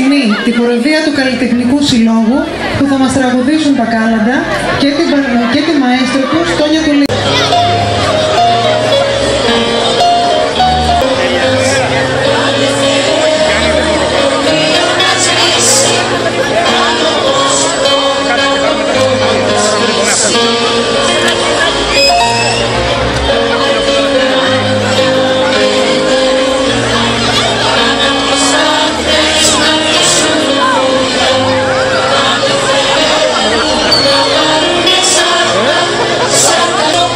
σκηνή τη χοροδία του Καλλιτεχνικού Συλλόγου που θα μας τραγουδήσουν τα κάλαντα και τη μαέστρο του Στόνια του Λί. Saca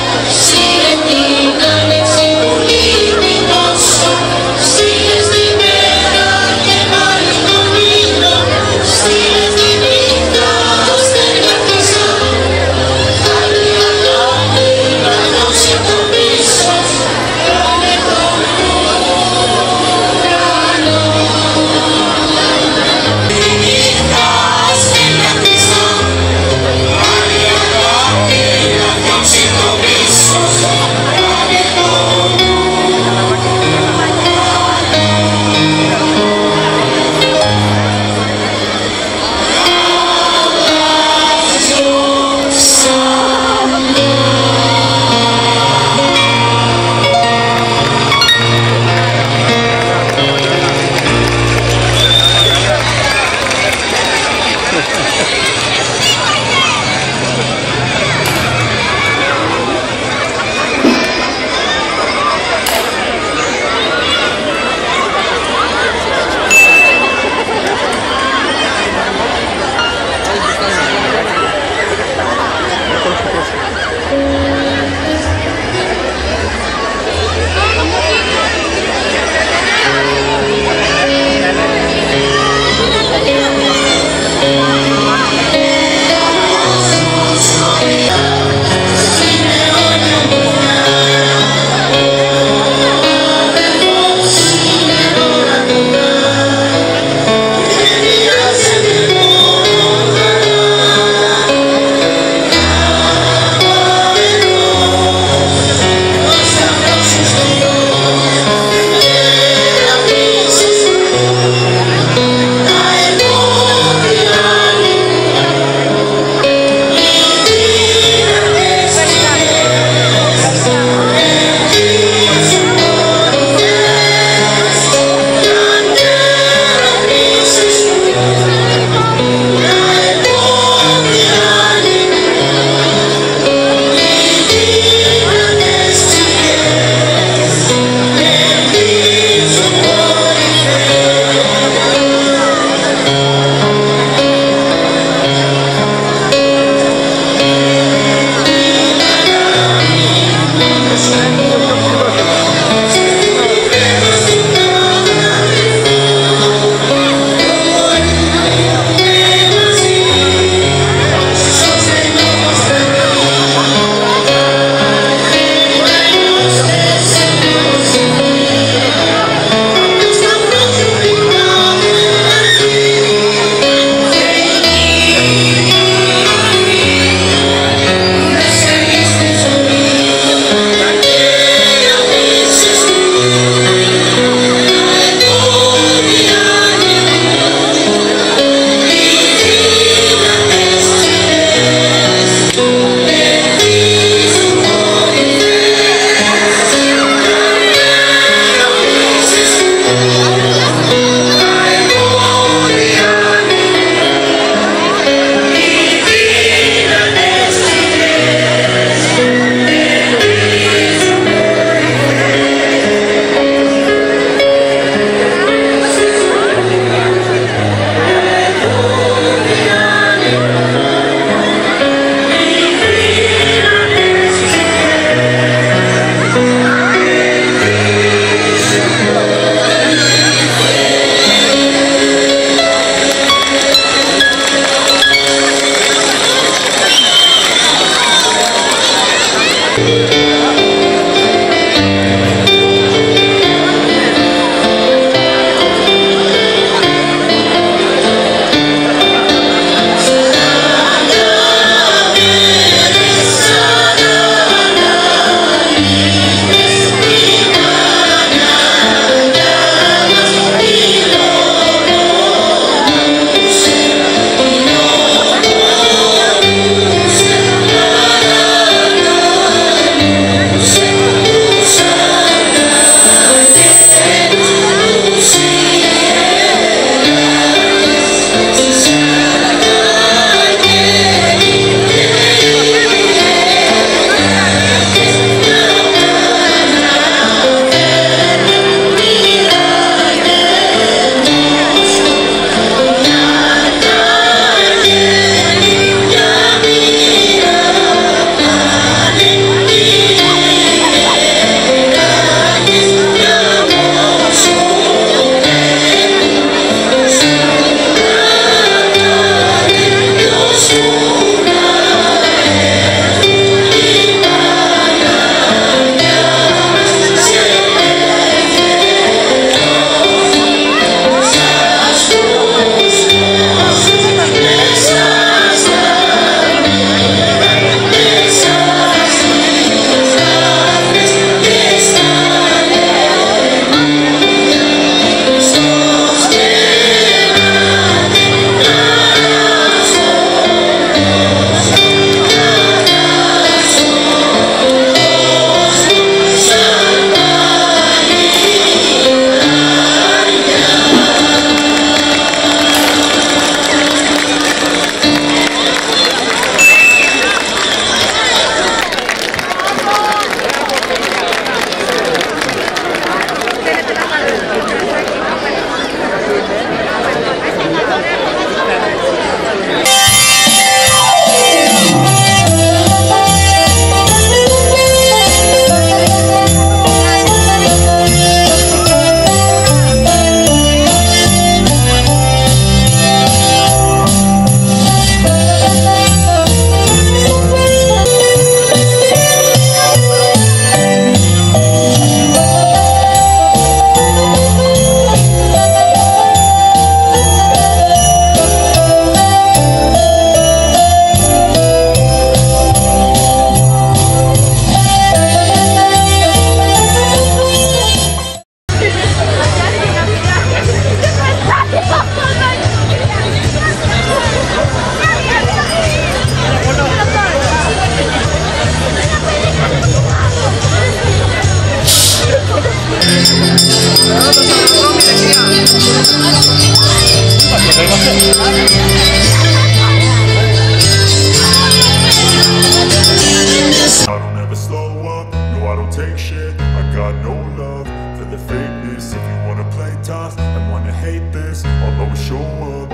I don't take shit. I got no love for the fakeness. If you wanna play tough and wanna hate this, I'll always show up.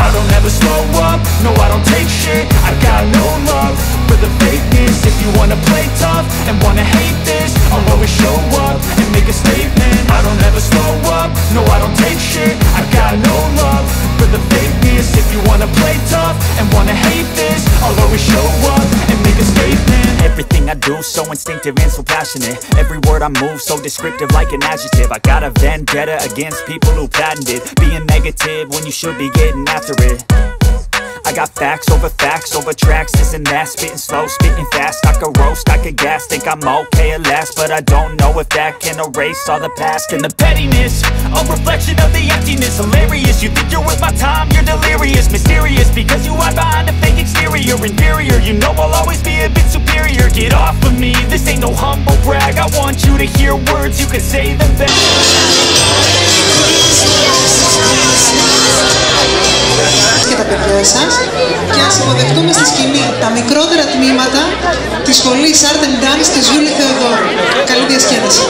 I don't ever slow up, no I don't take shit. I got no love for the fakeness. If you wanna play tough and wanna hate this, I'll always show up and make a statement. I don't ever slow up, no I don't take shit. I got no love for the fakeness. If you wanna play tough and wanna hate this, I'll always show up and make a statement. Everything I do so instinctive and so passionate. Every word I move so descriptive like an adjective. I got a vendetta against people who patented being negative when you should be getting after it. I got facts over tracks, this and that. Spitting slow, spitting fast. I could roast, I could gas. Think I'm okay at last, but I don't know if that can erase all the past. And the pettiness, a reflection of the emptiness. Hilarious, you think you're worth my time, you're delirious. Mysterious, because you hide behind a fake exterior. Inferior, you know I'll always be a bit superior. Get off of me, this ain't no humble brag. I want you to hear words, you can say them back. Και τα παιδιά σας, και ας υποδεχτούμε στη σκηνή τα μικρότερα τμήματα της σχολής Art and Dance της Ζούλη Θεοδόρου. Καλή διασκέδαση.